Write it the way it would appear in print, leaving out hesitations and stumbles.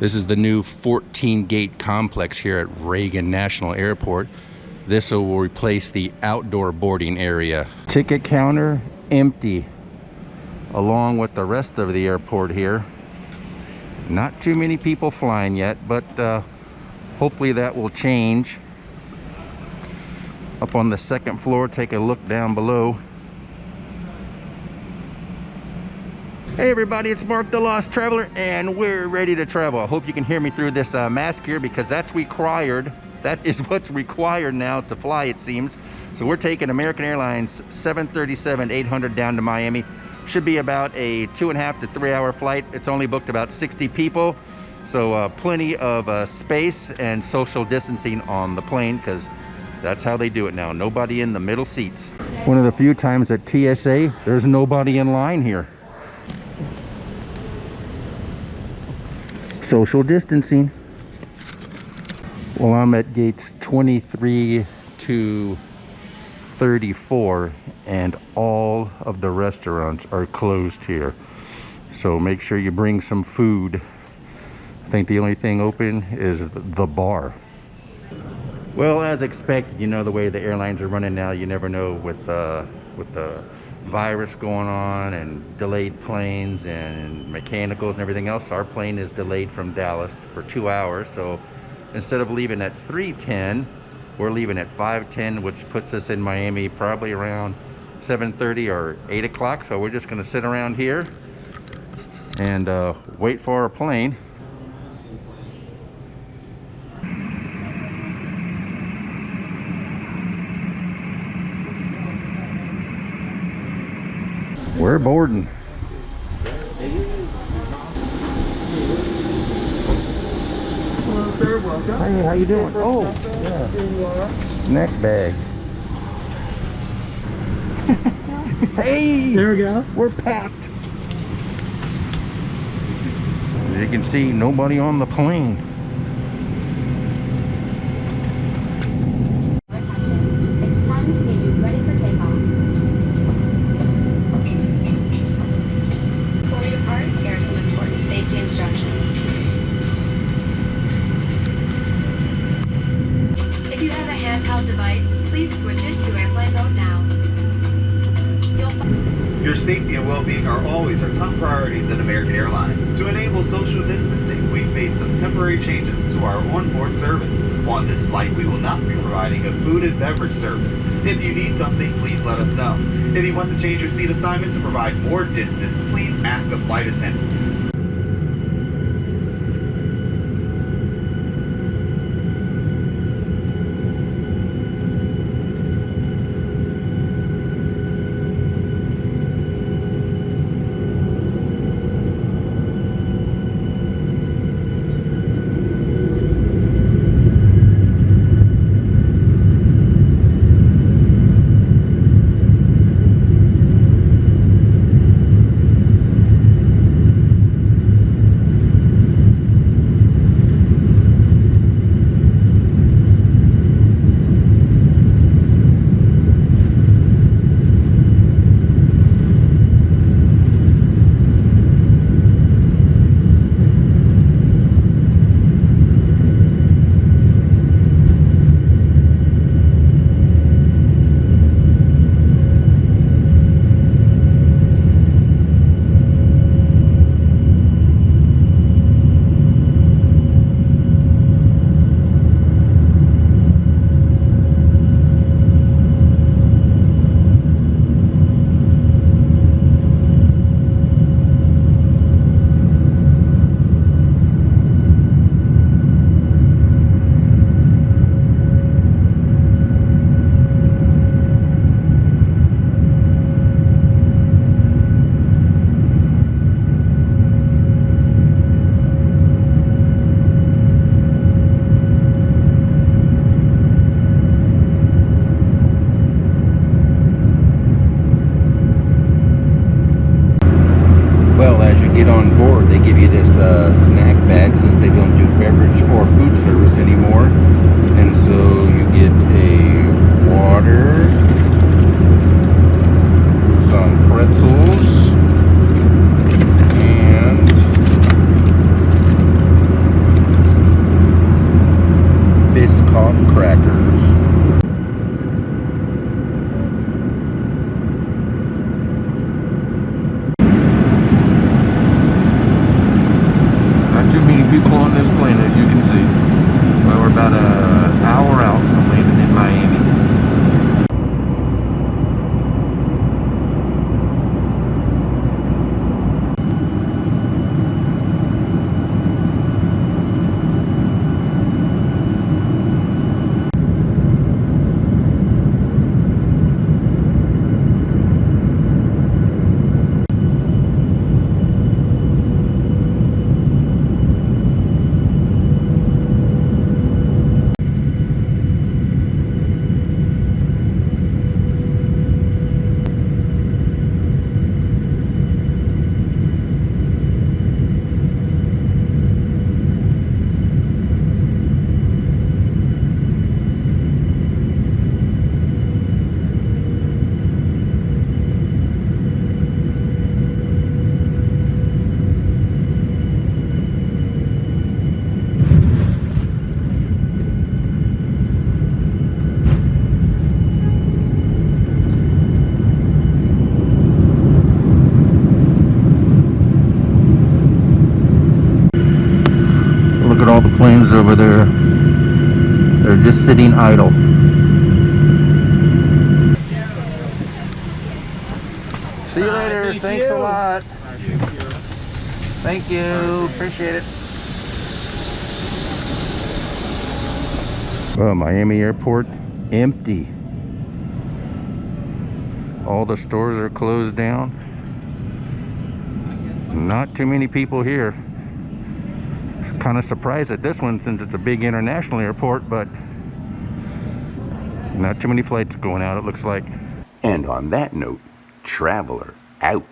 This is the new 14-gate complex here at Reagan National Airport. This will replace the outdoor boarding area. Ticket counter empty, along with the rest of the airport here. Not too many people flying yet, but hopefully that will change. Up on the second floor, take a look down below. Hey everybody, it's Mark the Lost Traveler, and we're ready to travel. I hope you can hear me through this mask here, because that's required. That is what's required now to fly, it seems. So we're taking American Airlines 737-800 down to Miami. Should be about a 2.5 to 3 hour flight. It's only booked about 60 people. So plenty of space and social distancing on the plane, because that's how they do it now. Nobody in the middle seats. One of the few times at TSA, there's nobody in line here. Social distancing. Well, I'm at gates 23 to 34, and all of the restaurants are closed here. So make sure you bring some food. I think the only thing open is the bar. Well, as expected, you know the way the airlines are running now. You never know with the virus going on and delayed planes and mechanicals and everything else. Our plane is delayed from Dallas for 2 hours, so instead of leaving at 3:10, we're leaving at 5:10, which puts us in Miami probably around 7:30 or 8 o'clock. So we're just going to sit around here and wait for our plane. We're boarding. Hello, sir. Welcome. Hey, how you doing? Oh, yeah. Snack bag. Hey! There we go. We're packed. As you can see, nobody on the plane. Attention. It's time to get you ready for takeoff. Before we depart, here are some important safety instructions. If you have a handheld device, please switch it to airplane mode now. Your safety and well-being are always our top priorities at American Airlines. To enable social distancing, we've made some temporary changes to our onboard service. On this flight, we will not be providing a food and beverage service. If you need something, please let us know. If you want to change your seat assignment to provide more distance, please ask a flight attendant. knockoff crackers. Not too many people on this plane, as you can see. Well, we're about an hour out from landing in Miami. Look at all the planes over there. They're just sitting idle. See you later. Thanks a lot. Thank you. Appreciate it. Well, Miami Airport, empty. All the stores are closed down. Not too many people here. Kind of surprised at this one since it's a big international airport, but not too many flights going out, it looks like. And on that note, Traveler out.